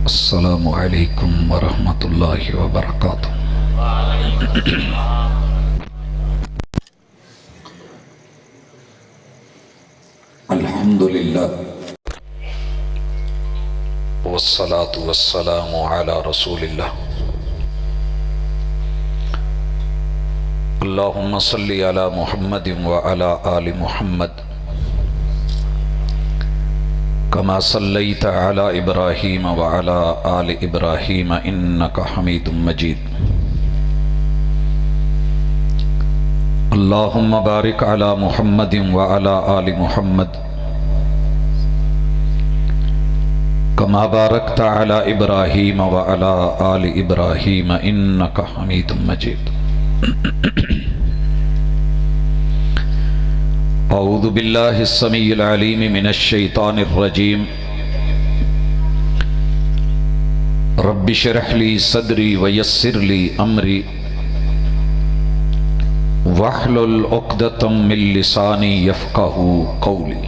السلام علیکم ورحمۃ اللہ وبرکاتہ۔ الحمد للہ والصلاة والسلام علی رسول اللہ۔ اللہم صلی علی محمد وعلی آل محمد کما صلیت علی ابراہیم وعلی آل ابراہیم انک حمید مجید۔ اللہم بارک علی محمد وعلی آل محمد کما بارکت علی ابراہیم وعلی آل ابراہیم انک حمید مجید۔ اعوذ باللہ السمیع العلیم من الشیطان الرجیم۔ رب اشرح لی صدری ویسر لی امری واحلل عقدۃ من لسانی یفقہوا قولی۔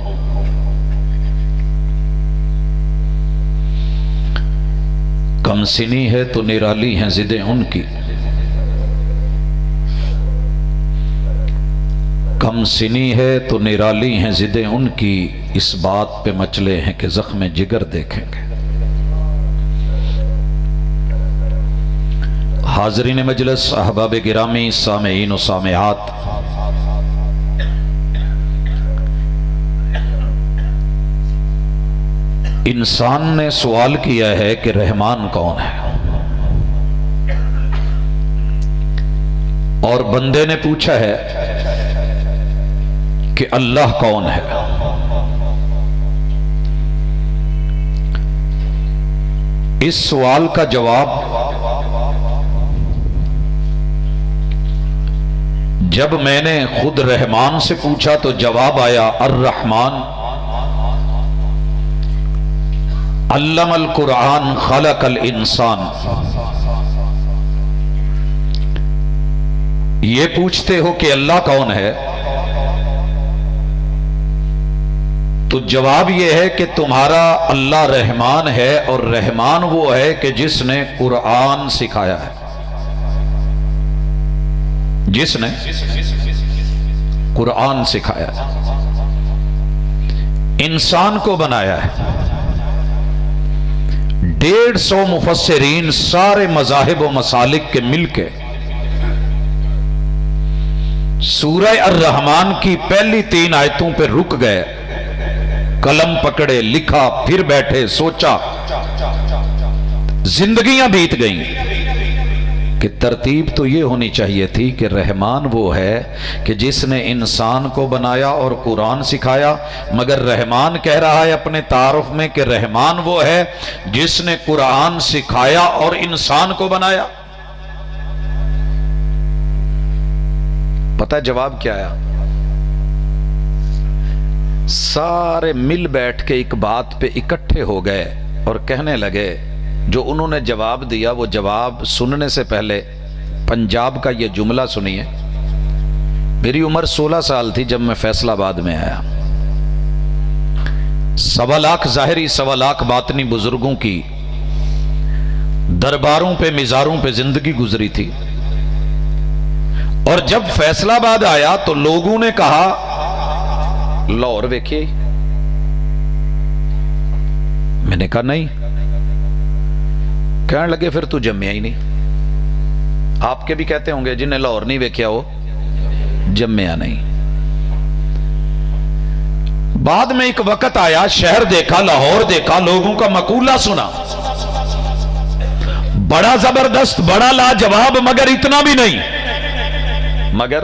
کم سنی ہے تو نرالی ہیں ضدیں ان کی، کم سنی ہے تو نرالی ہیں ضدیں ان کی، اس بات پہ مچلے ہیں کہ زخم جگر دیکھیں گے۔ حاضرین مجلس، احباب گرامی، سامعین و سامعات، انسان نے سوال کیا ہے کہ رحمان کون ہے، اور بندے نے پوچھا ہے کہ اللہ کون ہے۔ اس سوال کا جواب جب میں نے خود رحمان سے پوچھا تو جواب آیا الرحمن علم القرآن خلق الانسان۔ یہ پوچھتے ہو کہ اللہ کون ہے، تو جواب یہ ہے کہ تمہارا اللہ رحمان ہے، اور رحمان وہ ہے کہ جس نے قرآن سکھایا ہے، جس نے قرآن سکھایا ہے، انسان کو بنایا ہے۔ 150 مفسرین سارے مذاہب و مسالک کے مل کے سورہ الرحمن کی پہلی 3 آیتوں پہ رک گئے، قلم پکڑے، لکھا، پھر بیٹھے، سوچا، زندگیاں بیت گئیں کہ ترتیب تو یہ ہونی چاہیے تھی کہ رحمان وہ ہے کہ جس نے انسان کو بنایا اور قرآن سکھایا، مگر رحمان کہہ رہا ہے اپنے تعارف میں کہ رحمان وہ ہے جس نے قرآن سکھایا اور انسان کو بنایا۔ پتہ جواب کیا ہے؟ سارے مل بیٹھ کے ایک بات پہ اکٹھے ہو گئے اور کہنے لگے، جو انہوں نے جواب دیا وہ جواب سننے سے پہلے پنجاب کا یہ جملہ سنیے۔ میری عمر 16 سال تھی جب میں فیصل آباد میں آیا۔ 1.25 لاکھ ظاہری 1.25 لاکھ باطنی بزرگوں کی درباروں پہ مزاروں پہ زندگی گزری تھی، اور جب فیصل آباد آیا تو لوگوں نے کہا لاہور ویکھیے، میں نے کہا نہیں، کہنے لگے پھر تو جمیا ہی نہیں۔ آپ کے بھی کہتے ہوں گے جنہیں لاہور نہیں ویکھیا وہ جمیا نہیں۔ بعد میں ایک وقت آیا، شہر دیکھا، لاہور دیکھا، لوگوں کا مقولہ سنا، بڑا زبردست، بڑا لاجواب، مگر اتنا بھی نہیں، مگر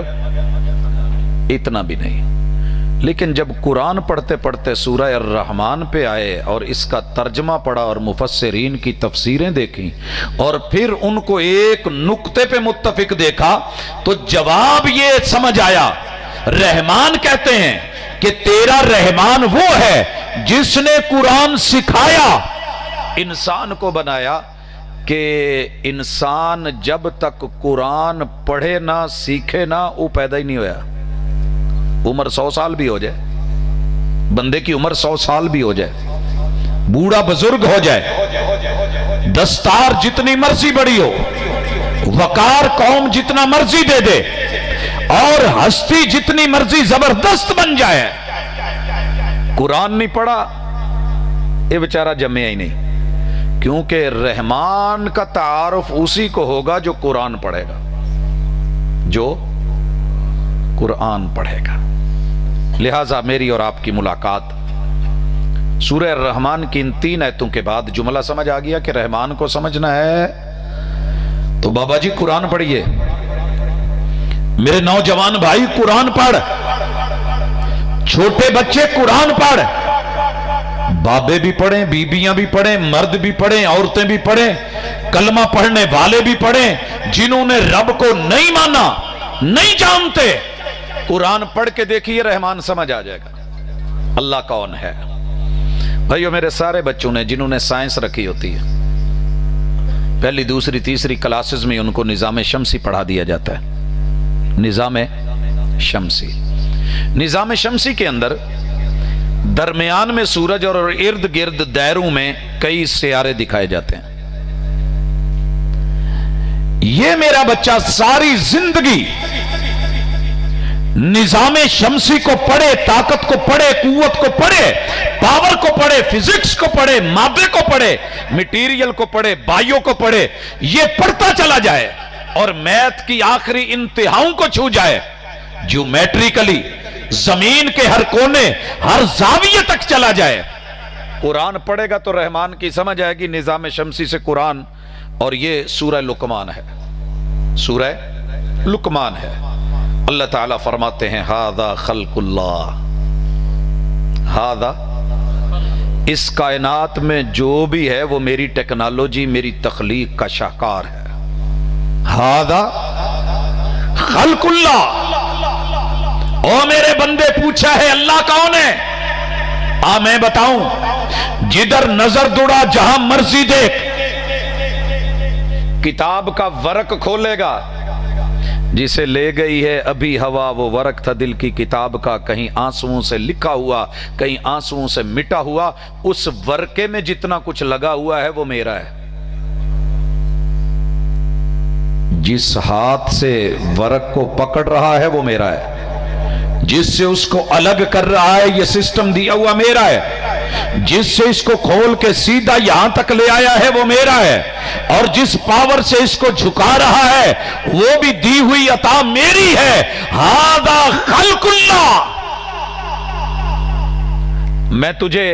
اتنا بھی نہیں۔ لیکن جب قرآن پڑھتے پڑھتے سورہ الرحمن پہ آئے اور اس کا ترجمہ پڑھا اور مفسرین کی تفسیریں دیکھیں اور پھر ان کو ایک نقطے پہ متفق دیکھا تو جواب یہ سمجھ آیا، رحمان کہتے ہیں کہ تیرا رحمان وہ ہے جس نے قرآن سکھایا، انسان کو بنایا، کہ انسان جب تک قرآن پڑھے نہ سیکھے نہ وہ پیدا ہی نہیں ہویا۔ عمر 100 سال بھی ہو جائے، بندے کی عمر 100 سال بھی ہو جائے، بوڑھا بزرگ ہو جائے، दस्तार जितनी मर्जी बड़ी हो, वकार कौम जितना मर्जी दे दे, और हस्ती जितनी मर्जी जबरदस्त बन जाए, कुरान नहीं पढ़ा ये बेचारा जमे ही नहीं। क्योंकि रहमान का तारुफ उसी को होगा जो कुरान पढ़ेगा, जो कुरान पढ़ेगा। लिहाजा मेरी और आपकी मुलाकात सूरह रहमान की इन 3 आयतों के बाद जुमला समझ आ गया कि रहमान को समझना है तो बाबा जी कुरान पढ़िए। मेरे नौजवान भाई कुरान पढ़, छोटे बच्चे कुरान पढ़, बाबे भी पढ़ें, बीबियां भी पढ़ें, मर्द भी पढ़ें, औरतें भी पढ़ें, कलमा पढ़ने वाले भी पढ़ें। जिन्होंने रब को नहीं माना, नहीं जानते, कुरान पढ़ के देखिए, रहमान समझ आ जाएगा अल्लाह कौन है। भाइयों, मेरे सारे बच्चों ने जिन्होंने साइंस रखी होती है, पहली दूसरी तीसरी क्लासेस में उनको निजाम शमसी पढ़ा दिया जाता है। निजाम शमसी, निजाम शमसी के अंदर दरमियान में सूरज और इर्द गिर्द दायरों में कई सियारे दिखाए जाते हैं। ये मेरा बच्चा सारी जिंदगी निजाम शमसी को पढ़े, ताकत को पढ़े, कुव्वत को पढ़े, पावर को पढ़े, फिजिक्स को पढ़े, मादे को पढ़े, मटेरियल को पढ़े, बायो को पढ़े, ये पढ़ता चला जाए और मैथ की आखिरी इंतहाओं को छू जाए, ज्योमेट्रिकली जमीन के हर कोने, हर जाविये तक चला जाए। कुरान पढ़ेगा तो रहमान की समझ आएगी, निजाम शमसी से कुरान। और ये सूरह लुकमान है, सूरह लुकमान है। अल्लाह ताला फरमाते हैं हादा खल्कुल्लाह, हादा, इस कायनात में जो भी है वो मेरी टेक्नोलॉजी, मेरी तख्लीक का शाहकार है। हादा खल्कुल्लाह। ओ मेरे बंदे, पूछा है अल्लाह कौन है? मैं बताऊं, जिधर नजर दुड़ा जहां मर्जी देख, किताब का वर्क खोलेगा, जिसे ले गई है अभी हवा वो वर्क था दिल की किताब का, कहीं आंसुओं से लिखा हुआ, कहीं आंसुओं से मिटा हुआ, उस वर्के में जितना कुछ लगा हुआ है वो मेरा है। जिस हाथ से वर्क को पकड़ रहा है वो मेरा है, जिससे उसको अलग कर रहा है ये सिस्टम दिया हुआ मेरा है, जिससे इसको खोल के सीधा यहां तक ले आया है वो मेरा है, और जिस पावर से इसको झुका रहा है वो भी दी हुई अता मेरी है। हादा खल्कुल्लाह। मैं तुझे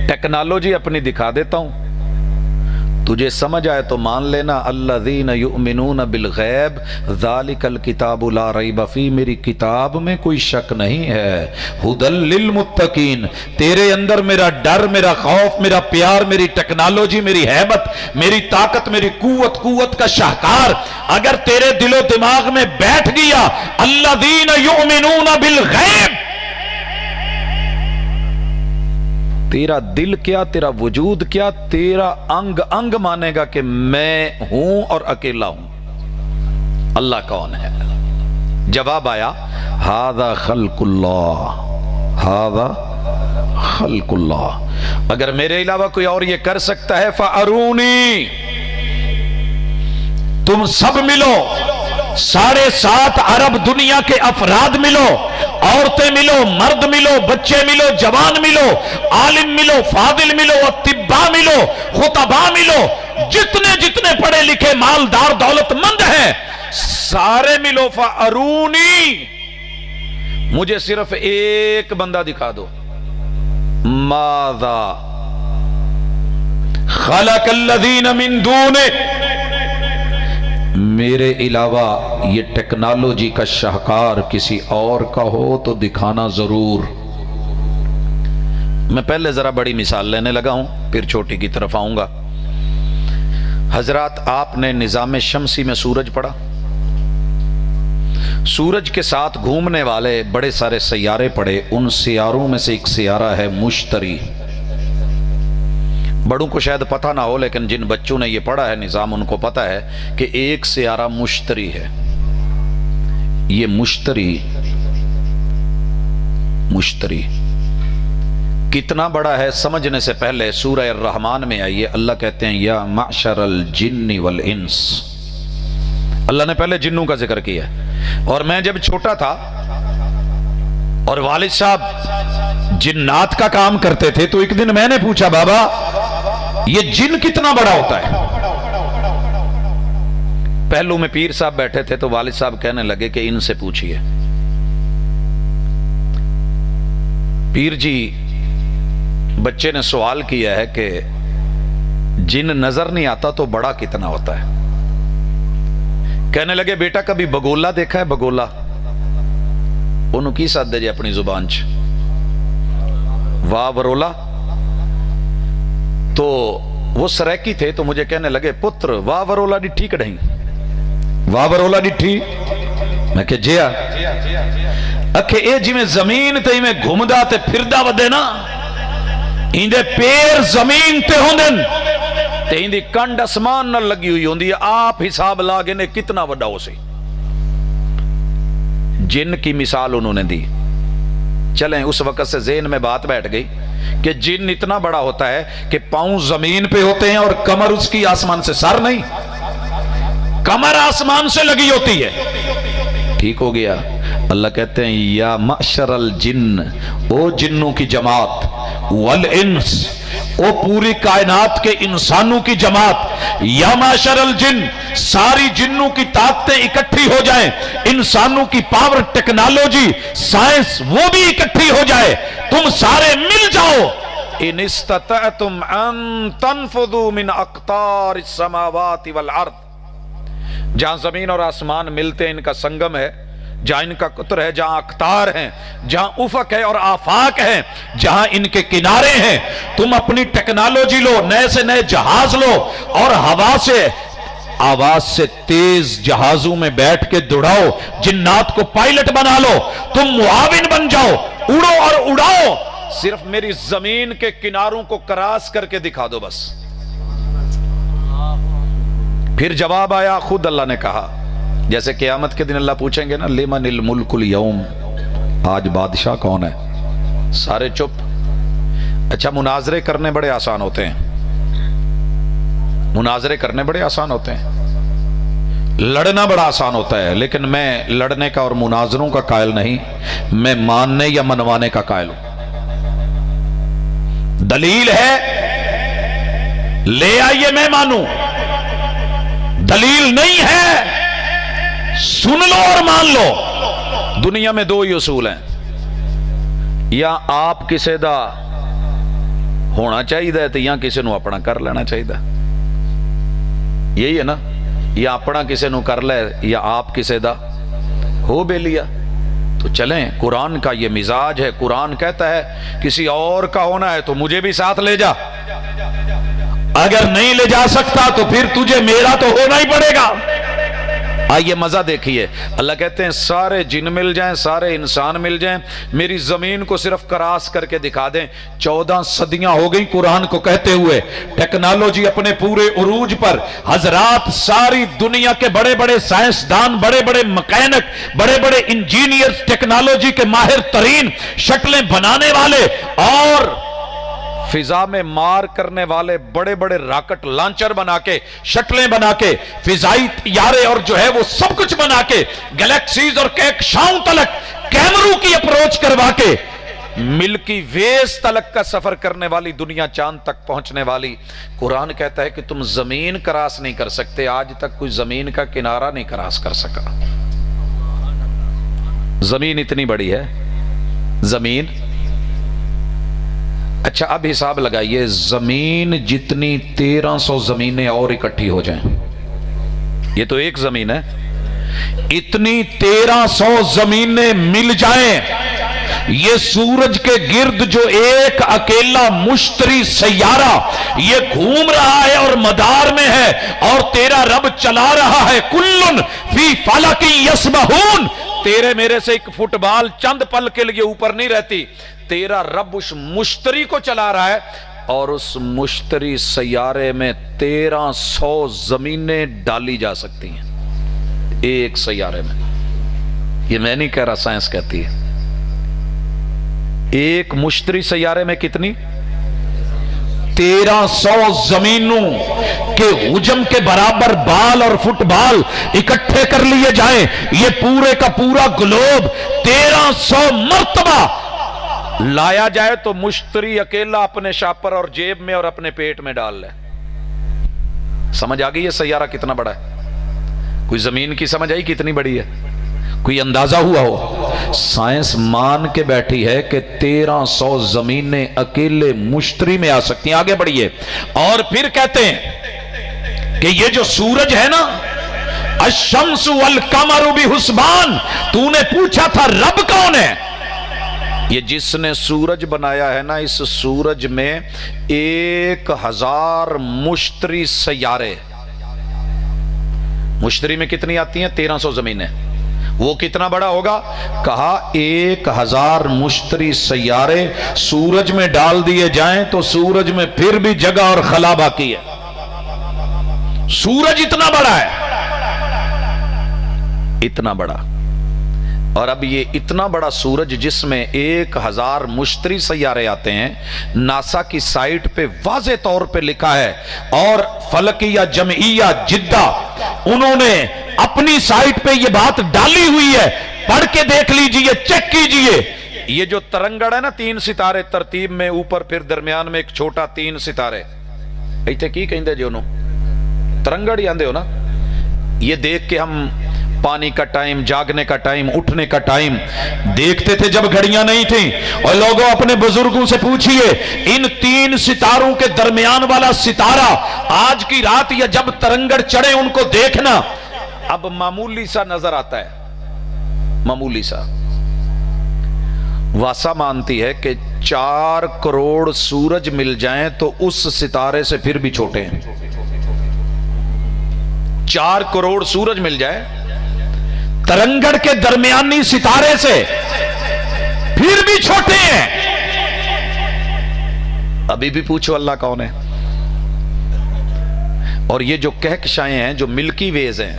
टेक्नोलॉजी अपनी दिखा देता हूं, तुझे समझ आए तो मान लेना। अल्लज़ीना युमिनून बिल गैब ज़ालिकल किताबु ला रैब फी, मेरी किताब में कोई शक नहीं है। हुदल लिल मुत्तकीन, तेरे अंदर मेरा डर, मेरा खौफ, मेरा प्यार, मेरी टेक्नोलॉजी, मेरी हैबत, मेरी ताकत, मेरी कुव्वत, कुव्वत का शाहकार अगर तेरे दिलो दिमाग में बैठ गया, अल्लज़ीना युमिनून बिल गैब, तेरा दिल क्या, तेरा वजूद क्या, तेरा अंग अंग मानेगा कि मैं हूं और अकेला हूं। अल्लाह कौन है? जवाब आया हादा खल्कुल्लाह, हादा खल्कुल्लाह। अगर मेरे अलावा कोई और ये कर सकता है फअरूनी, तुम सब मिलो, 7.5 अरब दुनिया के अफराद मिलो, औरतें मिलो, मर्द मिलो, बच्चे मिलो, जवान मिलो, आलिम मिलो, फादिल मिलो, तिब्बा मिलो, खुतबा मिलो, जितने जितने पढ़े लिखे मालदार दौलतमंद हैं, सारे मिलो फअरूनी, मुझे सिर्फ एक बंदा दिखा दो। माज़ा खलक़ल्लज़ीना मिन दूने, मेरे अलावा ये टेक्नोलॉजी का शाहकार किसी और का हो तो दिखाना जरूर। मैं पहले जरा बड़ी मिसाल लेने लगा हूं, फिर छोटी की तरफ आऊंगा। हजरात, आपने निजाम शमसी में सूरज पढ़ा, सूरज के साथ घूमने वाले बड़े सारे सैयारे पड़े, उन सियारों में से एक सियारा है मुश्तरी। बड़ों को शायद पता ना हो, लेकिन जिन बच्चों ने ये पढ़ा है निजाम उनको पता है कि एक सियारा मुश्तरी है। ये मुश्तरी कितना बड़ा है समझने से पहले सूरह अर्रहमान में आइए, अल्लाह कहते हैं या माशरल जिन्नी वल इंस। अल्लाह ने पहले जिन्नों का जिक्र किया। और मैं जब छोटा था और वालिद साहब जिन्नात का काम करते थे, तो एक दिन मैंने पूछा, बाबा ये जिन कितना बड़ा होता है? पहलू में पीर साहब बैठे थे, तो वालिद साहब कहने लगे कि इनसे पूछिए। पीर जी, बच्चे ने सवाल किया है कि जिन नजर नहीं आता तो बड़ा कितना होता है? कहने लगे, बेटा कभी बगोला देखा है? बगोला उन्होंने की साथ दे अपनी जुबान च वाह वरोला। तो वो सरैकी थे, तो मुझे कहने लगे, पुत्र वाह वरोला डिठी कढ़ी, वाह वरोला डिठी। मैं कह जिया अखे ए जिमें जमीन ते इवें घुमदा ते फिरदा वदे ना, इंदे पैर जमीन ते होंदे ते इंदी कंड आसमान नाल लगी हुई होंदी है। आप हिसाब ला के ने कितना वड्डा हो सी। जिन की मिसाल उन्होंने दी। चलें, उस वक्त से ज़हन में बात बैठ गई कि जिन इतना बड़ा होता है कि पांव जमीन पे होते हैं और कमर उसकी आसमान से, सर नहीं, कमर आसमान से लगी होती है। ठीक हो गया। अल्लाह कहते हैं या माशरल जिन्न, ओ जिन्नों की जमात, वल इंस, ओ पूरी कायनात के इंसानों की जमात, या माशरल जिन्न, सारी जिन्नों की ताकतें इकट्ठी हो जाएं, इंसानों की पावर, टेक्नोलॉजी, साइंस वो भी इकट्ठी हो जाए, तुम सारे मिल जाओ। इन इस्ततअतुम अन तनफुदू मिन अक़तारिस समावाति वल अर्द, जहां जमीन और आसमान मिलते हैं, इनका संगम है, जहां इनका कुतर है, जहां अख्तार हैं, जहां उफक है और आफाक है, जहां इनके किनारे हैं, तुम अपनी टेक्नोलॉजी लो, नए से नए जहाज लो और हवा से, आवाज से तेज जहाजों में बैठ के दौड़ाओ, जिन्नात को पायलट बना लो, तुम मुआविन बन जाओ, उड़ो और उड़ाओ, सिर्फ मेरी जमीन के किनारों को क्रॉस करके दिखा दो बस। फिर जवाब आया, खुद अल्लाह ने कहा, जैसे क़यामत के दिन अल्लाह पूछेंगे ना, लिमनिल मुल्कुल यौम, आज बादशाह कौन है? सारे चुप। अच्छा, मुनाजरे करने बड़े आसान होते हैं, मुनाजरे करने बड़े आसान होते हैं, लड़ना बड़ा आसान होता है, लेकिन मैं लड़ने का और मुनाजरों का कायल नहीं, मैं मानने या मनवाने का कायल हूं। दलील है, ले आइए मैं मानूं, दलील नहीं है, सुन लो और मान लो। दुनिया में दो ही उसूल हैं, या आप किसी दा होना चाहिए तो या किसी को अपना कर लेना चाहिए, यही है ना, या अपना किसी को कर ले या आप किसी दा हो बेलिया। तो चलें, कुरान का ये मिजाज है, कुरान कहता है किसी और का होना है तो मुझे भी साथ ले जा, अगर नहीं ले जा सकता तो फिर तुझे मेरा तो होना ही पड़ेगा। आइए मजा देखिए, अल्लाह कहते हैं सारे जिन मिल जाएं, सारे इंसान मिल जाएं, मेरी जमीन को सिर्फ क्रॉस करके दिखा दें। 14 सदियां हो गई कुरान को कहते हुए, टेक्नोलॉजी अपने पूरे उरूज पर, हजरात सारी दुनिया के बड़े बड़े साइंसदान, बड़े बड़े मैकेनिक, बड़े बड़े इंजीनियर, टेक्नोलॉजी के माहिर तरीन, शक्लें बनाने वाले और फिजा में मार करने वाले, बड़े बड़े रॉकेट लॉन्चर बना के, शटलें बना के, फिजाई तैयारे और जो है वो सब कुछ बना के, गैलेक्सीज और कहकशाओं तलक कैमरों की अप्रोच करवा के, मिल्की वेज तलक का सफर करने वाली दुनिया, चांद तक पहुंचने वाली। कुरान कहता है कि तुम जमीन क्रॉस नहीं कर सकते, आज तक कोई जमीन का किनारा नहीं क्रॉस कर सका। जमीन इतनी बड़ी है, जमीन। अच्छा, अब हिसाब लगाइए, जमीन जितनी 1300 जमीनें और इकट्ठी हो जाएं, ये तो एक जमीन है, इतनी 1300 जमीनें मिल जाएं, ये सूरज के गिर्द जो एक अकेला मुश्तरी सैयारा ये घूम रहा है और मदार में है, और तेरा रब चला रहा है, कुल्लुन फी फलकी यस्बहून, तेरे मेरे से एक फुटबॉल चंद पल के लिए ऊपर नहीं रहती, तेरा रब उस मुश्तरी को चला रहा है, और उस मुश्तरी सैयारे में 1300 जमीनें डाली जा सकती हैं एक सैयारे में। ये मैं नहीं कह रहा, साइंस कहती है। एक मुश्तरी सैयारे में कितनी 1300 जमीनों के हुजम के बराबर बाल और फुटबॉल इकट्ठे कर लिए जाएं, ये पूरे का पूरा ग्लोब 1300 मर्तबा लाया जाए तो मुश्तरी अकेला अपने शापर और जेब में और अपने पेट में डाल ले। समझ आ गई ये सैयारा कितना बड़ा है? कोई जमीन की समझ आई कितनी बड़ी है? कोई अंदाजा हुआ हो? साइंस मान के बैठी है कि 1300 जमीनें अकेले मुश्तरी में आ सकती हैं। आगे बढ़िए। और फिर कहते हैं कि ये जो सूरज है ना, अश-शम्सु वल कमरु बिहुस्बान, तूने पूछा था रब कौन है? ये जिसने सूरज बनाया है ना, इस सूरज में 1000 मुश्तरी सैयारे। मुश्तरी में कितनी आती हैं? 1300 जमीनें। वो कितना बड़ा होगा? कहा 1000 मुश्तरी सैयारे सूरज में डाल दिए जाएं तो सूरज में फिर भी जगह और खला बाकी है। सूरज इतना बड़ा है, इतना बड़ा। और अब ये इतना बड़ा सूरज जिसमें 1000 मुश्तरी सैयारे आते हैं, नासा की साइट पे वाज़े तौर पे लिखा है, और फलकिया जमइया जिद्दा उन्होंने अपनी साइट पे ये बात डाली हुई है, पढ़ के देख लीजिए, चेक कीजिए। ये जो तरंगड़ है ना, 3 सितारे तरतीब में, ऊपर फिर दरमियान में एक छोटा 3 सितारे, इतने की कहते जी उन्होंने तरंगड़ ही आंदे हो ना। ये देख के हम पानी का टाइम, जागने का टाइम, उठने का टाइम देखते थे जब घड़ियां नहीं थी। और लोगों अपने बुजुर्गों से पूछिए, इन 3 सितारों के दरमियान वाला सितारा आज की रात या जब तरंगड़ चढ़े उनको देखना, अब मामूली सा नजर आता है, मामूली सा। वासा मानती है कि 4 करोड़ सूरज मिल जाएं तो उस सितारे से फिर भी छोटे हैं। 4 करोड़ सूरज मिल जाए तरंगड़ के दरमियानी सितारे से, फिर भी छोटे हैं। अभी भी पूछो अल्लाह कौन है? और ये जो कहकशाएं हैं, जो मिल्की वेज हैं,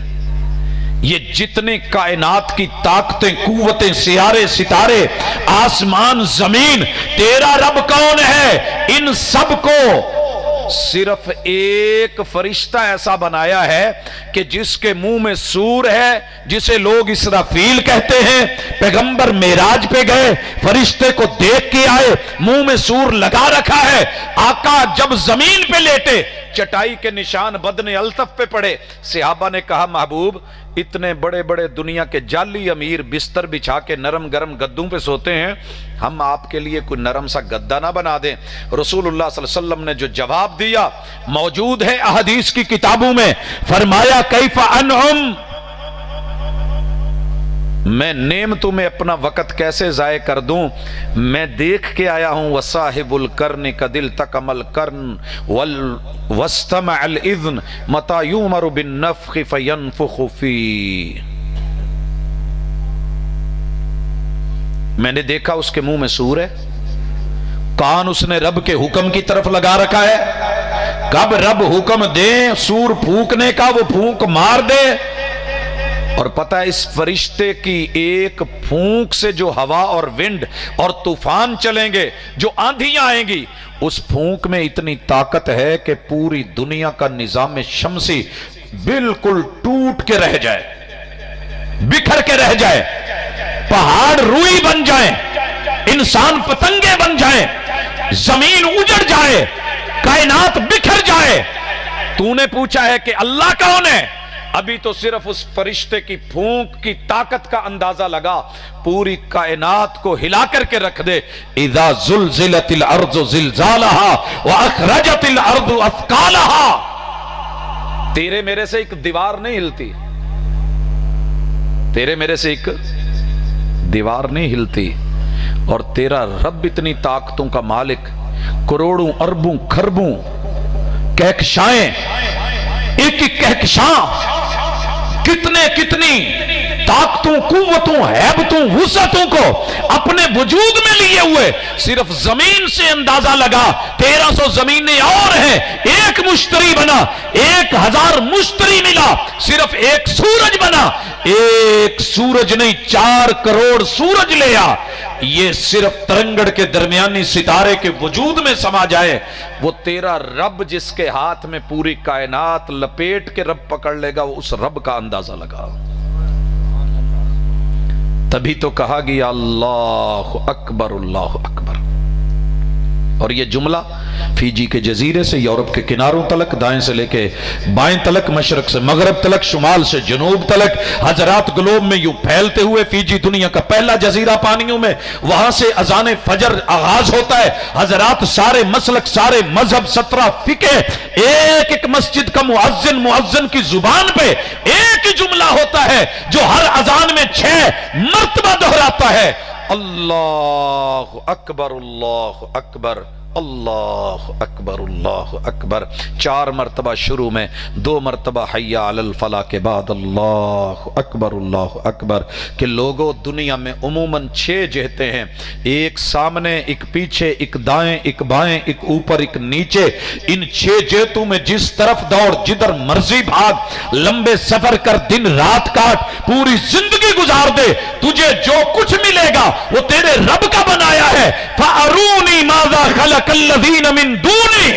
ये जितने कायनात की ताकतें, कुव्वतें, सियारे, सितारे, आसमान, जमीन, तेरा रब कौन है? इन सब को सिर्फ एक फरिश्ता ऐसा बनाया है कि जिसके मुंह में सूर है, जिसे लोग इसराफील कहते हैं। पैगंबर मेराज पे गए, फरिश्ते को देख के आए, मुंह में सूर लगा रखा है। आका जब जमीन पे लेटे, चटाई के निशान बदने अल्तफ पे पड़े। सहाबा ने कहा, महबूब इतने बड़े बड़े दुनिया के जाली अमीर बिस्तर बिछा के नरम गरम गद्दों पे सोते हैं, हम आपके लिए कोई नरम सा गद्दा ना बना दें। रसूलुल्लाह सल्लल्लाहु अलैहि वसल्लम ने जो जवाब दिया मौजूद है अहदीस की किताबों में। फरमाया, कैफा अनहुम, मैं नेमतों में अपना वक़्त कैसे ज़ाय कर दूं? मैं देख के आया हूं, वसाहिबुल कर्न का दिल तकमल कर्न वल वस्तमअल इज़्न मता युमरु बिन नफ़ख़ि फयनफ़ुख़ु फ़ी। मैंने देखा उसके मुंह में सूर है, कान उसने रब के हुक्म की तरफ लगा रखा है। कब रब हुक्म दे सूर फूंकने का, वो फूंक मार दे। और पता है, इस फरिश्ते की एक फूंक से जो हवा और विंड और तूफान चलेंगे, जो आंधियां आएंगी, उस फूंक में इतनी ताकत है कि पूरी दुनिया का निजाम शमसी बिल्कुल टूट के रह जाए, बिखर के रह जाए, पहाड़ रुई बन जाए, इंसान पतंगे बन जाए, जमीन उजड़ जाए, कायनात बिखर जाए। तूने पूछा है कि अल्लाह कौन है? अभी तो सिर्फ उस फरिश्ते की फूंक की ताकत का अंदाजा लगा, पूरी कायनात को हिला करके रख दे। इज़ा ज़ुलज़िलतिल अर्ज़ु ज़िलज़ालहा व अख़रजतिल अर्ज़ु अथक़ालहा। तेरे मेरे से एक दीवार नहीं हिलती, तेरे मेरे से एक दीवार नहीं हिलती। और तेरा रब इतनी ताकतों का मालिक, करोड़ों अरबों खरबों कहकशाएं, एक एक कहकशां कितने कितनी ताकतों, कुव्वतों, हैबतों, वुसअतों को अपने वजूद में लिए हुए, सिर्फ जमीन से अंदाजा लगा 1300 जमीनें और हैं। एक मुश्तरी बना, 1000 मुश्तरी मिला, सिर्फ एक सूरज बना। एक सूरज नहीं, 4 करोड़ सूरज ले आ। یہ صرف ترنگڑ کے درمیانی ستارے کے وجود میں سما جائے، وہ تیرا رب جس کے ہاتھ میں پوری کائنات لپیٹ کے رب پکڑ لے گا، وہ اس رب کا اندازہ لگا۔ تبھی تو کہا گیا اللہ اکبر اللہ اکبر۔ اور یہ جملہ فیجی کے جزیرے سے یورپ کے کناروں تلک، دائیں سے لے کے بائیں تلک، مشرق سے مغرب تلک، شمال سے جنوب تلک، حضرات گلوب میں یوں پھیلتے ہوئے، فیجی دنیا کا پہلا جزیرہ پانیوں میں، وہاں سے اذان فجر آغاز ہوتا ہے۔ حضرات سارے مسلک، سارے مذہب، 17 فقہ، ایک ایک مسجد کا مؤذن کی زبان پہ ایک ہی جملہ ہوتا ہے جو ہر اذان میں 6 مرتبہ دہراتا ہے، اللہ اکبر اللہ اکبر اللہ اکبر اللہ اکبر۔ 4 مرتبہ شروع میں، 2 مرتبہ حی علی الفلاح کے بعد اللہ اکبر کہ لوگوں دنیا میں عموماً 6 جہتیں ہیں، ایک سامنے، ایک پیچھے، ایک دائیں، ایک بائیں، ایک اوپر، ایک نیچے۔ ان 6 جہتوں میں جس طرف دوڑ، جدھر مرضی بھاگ، لمبے سفر کر، دن رات کاٹ، پوری زندگی گزار دے، تجھے جو کچھ ملے گا وہ تیرے رب کا بنایا ہے۔ فَأَرُونِي مَاذَا خَلَقَ الذین من دونی۔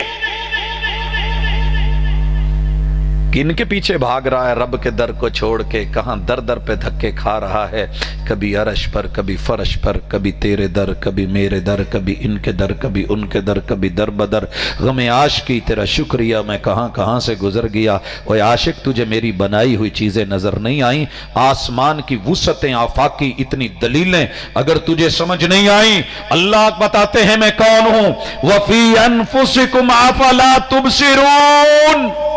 کن کے پیچھے بھاگ رہا ہے رب کے در کو چھوڑ کے؟ کہاں در در پہ دھکے کھا رہا ہے، کبھی عرش پر، کبھی فرش پر، کبھی تیرے در، کبھی میرے در، کبھی ان کے در، کبھی ان کے در، کبھی در بدر۔ غم عاشقی تیرا شکریہ میں کہاں کہاں سے گزر گیا۔ اوے عاشق، تجھے میری بنائی ہوئی چیزیں نظر نہیں آئیں؟ آسمان کی وسعتیں، آفاقی اتنی دلیلیں اگر تجھے سمجھ نہیں آئیں، اللہ بتاتے ہیں میں کون ہوں۔ وَفِي أَنفُسِكُمْ أَفَلَا تُبْصِرُونَ۔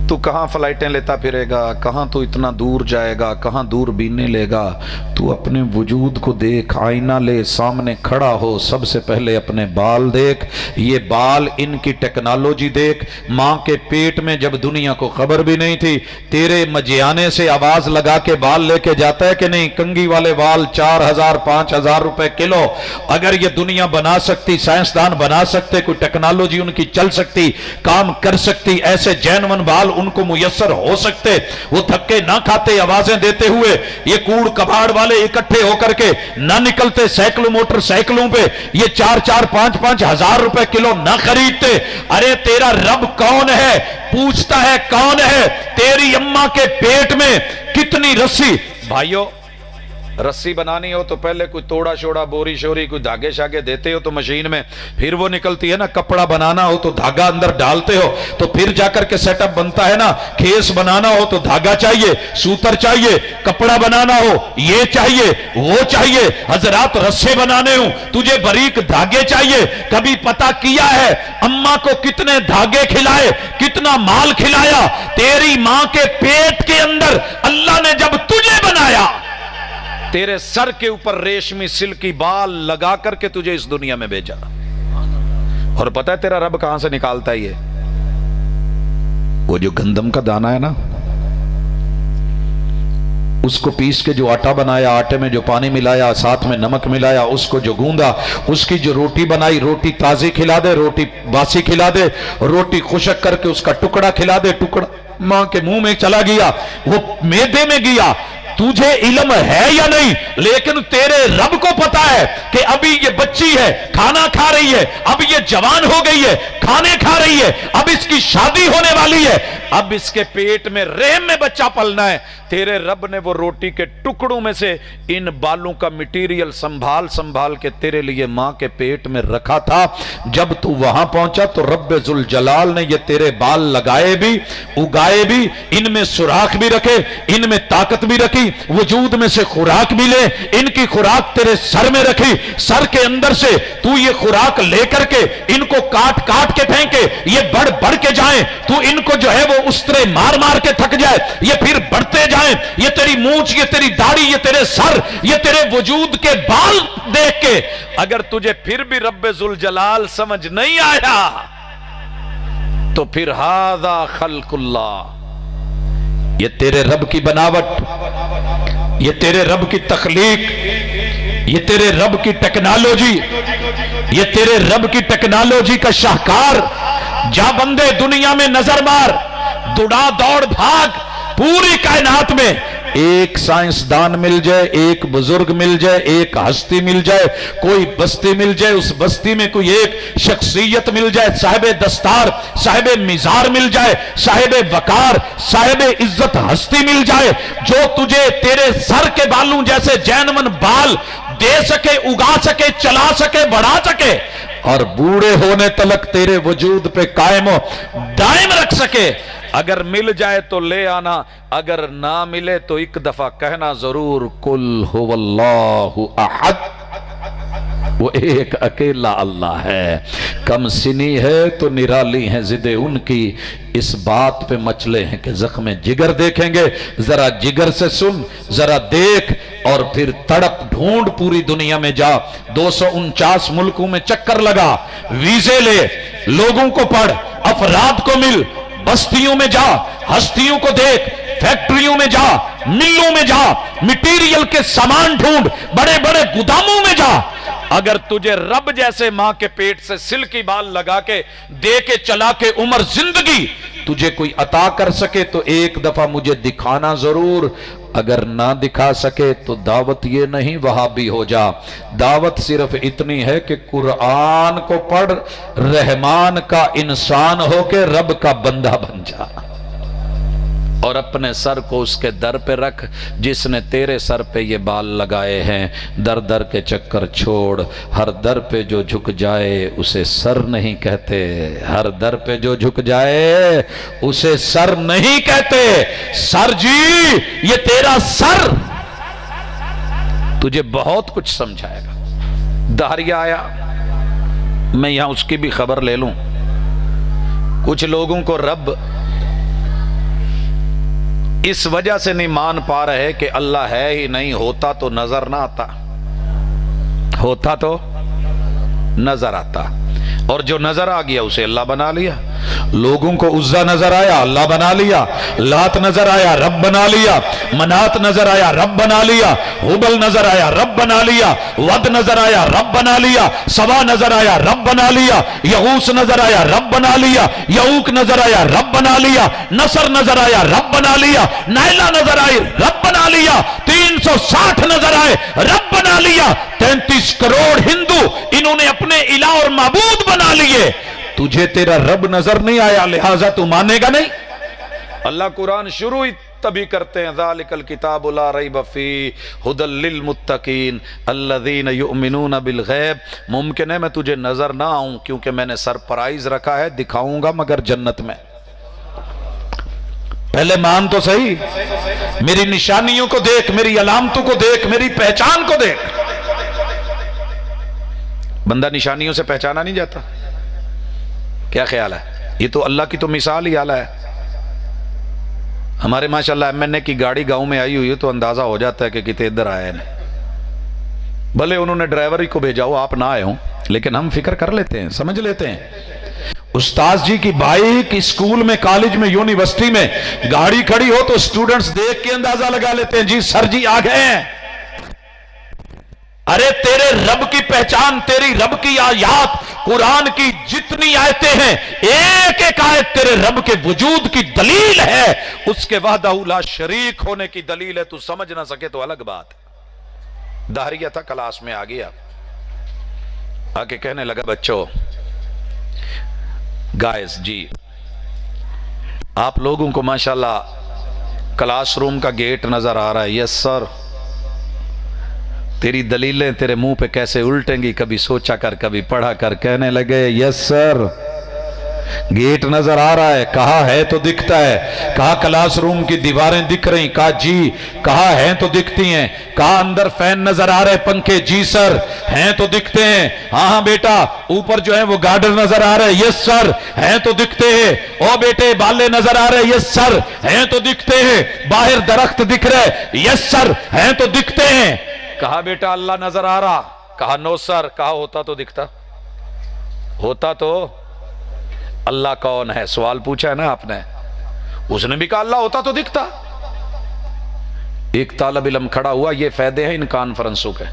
تو کہاں فلائٹیں لیتا پھرے گا، کہاں تو اتنا دور جائے گا، کہاں دور بینے لے گا؟ تو اپنے وجود کو دیکھ، آئینہ لے، سامنے کھڑا ہو، سب سے پہلے اپنے بال دیکھ۔ یہ بال، ان کی ٹیکنالوجی دیکھ۔ ماں کے پیٹ میں جب دنیا کو خبر بھی نہیں تھی، تیرے مجیانے سے آواز لگا کے بال لے کے جاتا ہے کہ نہیں؟ کنگھی والے بال 4000 5000 روپے کلو۔ اگر یہ دنیا بنا سکتی، سائنسدان بنا سکتے، کوئی ٹیکنالوجی ان کی چل سکتی، کام کر سکتی، ایسے جینون بال ان کو میسر ہو سکتے، وہ دھکے نہ کھاتے آوازیں دیتے ہوئے، یہ کوڑ کباڑ والے اکٹھے ہو کر کے نہ نکلتے سائیکلوں موٹر سائیکلوں پہ، یہ 4 5 ہزار روپے کلو نہ خریدتے۔ ارے تیرا رب کون ہے؟ پوچھتا ہے کون ہے؟ تیری اماں کے پیٹ میں کتنی رسی؟ بھائیو، رسی بنانی ہو تو پہلے کوئی توڑا شوڑا، بوری شوری، کوئی دھاگے شاگے دیتے ہو تو مشین میں، پھر وہ نکلتی ہے نا۔ کپڑا بنانا ہو تو دھاگا اندر ڈالتے ہو تو پھر جا کر کے سیٹ اپ بنتا ہے نا۔ کھیس بنانا ہو تو دھاگا چاہیے، سوتر چاہیے، کپڑا بنانا ہو یہ چاہیے، وہ چاہیے۔ حضرات رسے بنانے ہوں تجھے باریک دھاگے چاہیے۔ کبھی پتہ کیا ہے اماں کو کتنے دھاگے کھلائے، کتنا مال کھلایا؟ تیری ماں کے پیٹ کے اندر اللہ نے جب تجھے بنایا، تیرے سر کے اوپر ریشمی سلکی بال لگا کر کے تجھے اس دنیا میں بھیجا۔ اور پتہ ہے تیرا رب کہاں سے نکالتا ہے؟ یہ وہ جو گندم کا دانہ ہے نا، اس کو پیس کے جو آٹا بنایا، آٹے میں جو پانی ملایا، ساتھ میں نمک ملایا، اس کو جو گوندا، اس کی جو روٹی بنائی، روٹی تازی کھلا دے، روٹی باسی کھلا دے، روٹی خشک کر کے اس کا ٹکڑا کھلا دے، ٹکڑا ماں کے منہ میں چلا گیا، وہ معدے میں گیا۔ تجھے علم ہے یا نہیں؟ لیکن تیرے رب کو پتا ہے کہ ابھی یہ بچی ہے، کھانا کھا رہی ہے، اب یہ جوان ہو گئی ہے، کھانے کھا رہی ہے، اب اس کی شادی ہونے والی ہے، اب اس کے پیٹ میں رحم میں بچہ پلنا ہے۔ تیرے رب نے وہ روٹی کے ٹکڑوں میں سے ان بالوں کا مٹیریل سنبھال کے تیرے لیے ماں کے پیٹ میں رکھا تھا۔ جب تو وہاں پہنچا تو رب ذوالجلال نے یہ تیرے بال لگائے بھی، اگائے بھی، ان میں سوراخ بھی رکھے، ان میں طاقت بھی رکھی، وجود میں سے خوراک بھی لے، ان کی خوراک تیرے سر میں رکھی، سر کے اندر سے تو یہ خوراک لے کر کے ان کو کاٹ کاٹ کے پھینکے، یہ بڑھ کے جائیں، تو ان کو جو ہے وہ اس طرح مار کے تھک جائے، یہ پھر بڑھتے جائیں، یہ تیری مونچھ، یہ تیری داڑھی، یہ تیرے سر، یہ تیرے وجود کے بال دیکھ کے اگر تجھے پھر بھی رب ذوالجلال سمجھ نہیں آیا تو پھر ھذا خلق اللہ، یہ تیرے رب کی بناوٹ، یہ تیرے رب کی تخلیق، یہ تیرے رب کی ٹیکنالوجی، یہ تیرے رب کی ٹیکنالوجی کا شاہکار۔ جا بندے دنیا میں نظر مار، دوڑا دوڑ بھاگ، पूरी कायनात में एक साइंसदान मिल जाए, एक बुजुर्ग मिल जाए, एक हस्ती मिल जाए, कोई बस्ती मिल जाए, उस बस्ती में कोई एक शख्सियत मिल जाए, साहिब दस्तार, साहिब मिजार मिल जाए, साहिब वकार, साहिब इज्जत हस्ती मिल जाए, जो तुझे तेरे सर के बालों जैसे जैनमन बाल दे सके, उगा सके, चला सके, बढ़ा सके, और बूढ़े होने तलक तेरे वजूद पे कायम दायम रख सके। अगर मिल जाए तो ले आना, अगर ना मिले तो एक दफा कहना जरूर, कुल हुवल्लाहु अहद, वो एक अकेला अल्लाह है। कम सिनी है तो निराली है जिदे उनकी, इस बात पे मचले हैं कि जख्म जिगर देखेंगे। जरा जिगर से सुन, जरा देख, और फिर तड़प ढूंढ, पूरी दुनिया में जा, 249 मुल्कों में चक्कर लगा, वीजे ले, लोगों को पढ़, अफराद को मिल, बस्तियों में जा, हस्तियों को देख, फैक्ट्रियों में जा, मिलों में जा, मटेरियल के सामान ढूंढ, बड़े बड़े गोदामों में जा। अगर तुझे रब जैसे मां के पेट से सिल्की बाल लगा के दे के चला के उम्र जिंदगी तुझे कोई अता कर सके तो एक दफा मुझे दिखाना जरूर। अगर ना दिखा सके तो दावत ये नहीं वहाबी हो जा, दावत सिर्फ इतनी है कि कुरान को पढ़, रहमान का इंसान होके रब का बंदा बन जा, और अपने सर को उसके दर पे रख जिसने तेरे सर पे ये बाल लगाए हैं। दर दर के चक्कर छोड़, हर दर पे जो झुक जाए उसे सर नहीं कहते, हर दर पे जो झुक जाए उसे सर नहीं कहते। सर जी, ये तेरा सर तुझे बहुत कुछ समझाएगा। दहरिया आया, मैं यहां उसकी भी खबर ले लूं। कुछ लोगों को रब इस वजह से नहीं मान पा रहे कि अल्लाह है ही नहीं, होता तो नजर ना आता, होता तो नजर आता, और जो नजर आ गया उसे अल्लाह बना लिया। लोगों को उज्जा नजर आया, अल्लाह बना लिया, लात नजर आया, रब बना लिया, मनात नजर आया, रब बना लिया, हुबल नजर आया, रब बना लिया, वद नजर आया, रब बना लिया, सवा नजर आया, रब बना लिया, यहूस नजर आया, रब बना लिया, यऊक नजर आया, रब बना लिया, नसर नजर आया, रब बना लिया, नाइला नजर आई, रब बना लिया, 360 नजर आए, रब बना लिया। 33 करोड़ हिंदू इन्होंने अपने इला और माबूद बना लिए। तुझे तेरा रब नजर नहीं आया, लिहाजा तू मानेगा नहीं। अल्लाह कुरान शुरू ही तभी करते हैं, ज़ालिकल किताबु ला रैब फीह हुदल लिल मुत्तकीन अल्लज़ीना युमिनूना बिल गैब। मुमकिन है मैं तुझे नजर ना आऊं क्योंकि मैंने सरप्राइज रखा है, दिखाऊंगा मगर जन्नत में। पहले मान तो सही, मेरी निशानियों को देख, मेरी अलामतों को देख, मेरी पहचान को देख। बंदा निशानियों से पहचाना नहीं जाता। क्या ख्याल है? ये तो अल्लाह की तो मिसाल ही आला है। हमारे माशाल्लाह एमएनए की गाड़ी गांव में आई हुई है तो अंदाजा हो जाता है कि कितने इधर आए हैं। भले उन्होंने ड्राइवर ही को भेजा हो, आप ना आए हो, लेकिन हम फिक्र कर लेते हैं, समझ लेते हैं। उस्ताद जी की बाइक स्कूल में, कॉलेज में, यूनिवर्सिटी में गाड़ी खड़ी हो तो स्टूडेंट्स देख के अंदाजा लगा लेते हैं, जी सर जी आ गए हैं। अरे तेरे रब की पहचान, तेरी रब की आयात, कुरान की जितनी आयतें हैं, एक एक आयत तेरे रब के वजूद की दलील है, उसके वहदहू ला शरीक होने की दलील है। तू समझ ना सके तो अलग बात। दहरिया था, क्लास में आ गया, आके कहने लगा, बच्चों गाइस जी, आप लोगों को माशाल्लाह क्लासरूम का गेट नजर आ रहा है। Yes sir. तेरी दलीलें तेरे मुंह पे कैसे उल्टेंगी, कभी सोचा कर, कभी पढ़ा कर। कहने लगे, यस सर, गेट नजर आ रहा है। कहा है तो दिखता है। कहा क्लासरूम की दीवारें दिख रही। कहा जी। कहा है तो दिखती हैं। कहा अंदर फैन नजर आ रहे, पंखे। जी सर, हैं तो दिखते हैं। हाँ हाँ बेटा, ऊपर जो है वो गार्डर नजर आ रहे। यस सर, हैं तो दिखते हैं। ओ बेटे, बाले नजर आ रहे। यस सर, हैं तो दिखते हैं। बाहर दरख्त दिख रहे। यस सर, हैं तो दिखते हैं। कहा बेटा अल्लाह नजर आ रहा। कहा नो सर। कहा होता तो दिखता, होता तो। अल्लाह कौन है सवाल पूछा है ना आपने, उसने भी कहा अल्लाह होता तो दिखता। एक तालिब इल्म खड़ा हुआ, ये फायदे हैं इन कॉन्फ्रेंसों के,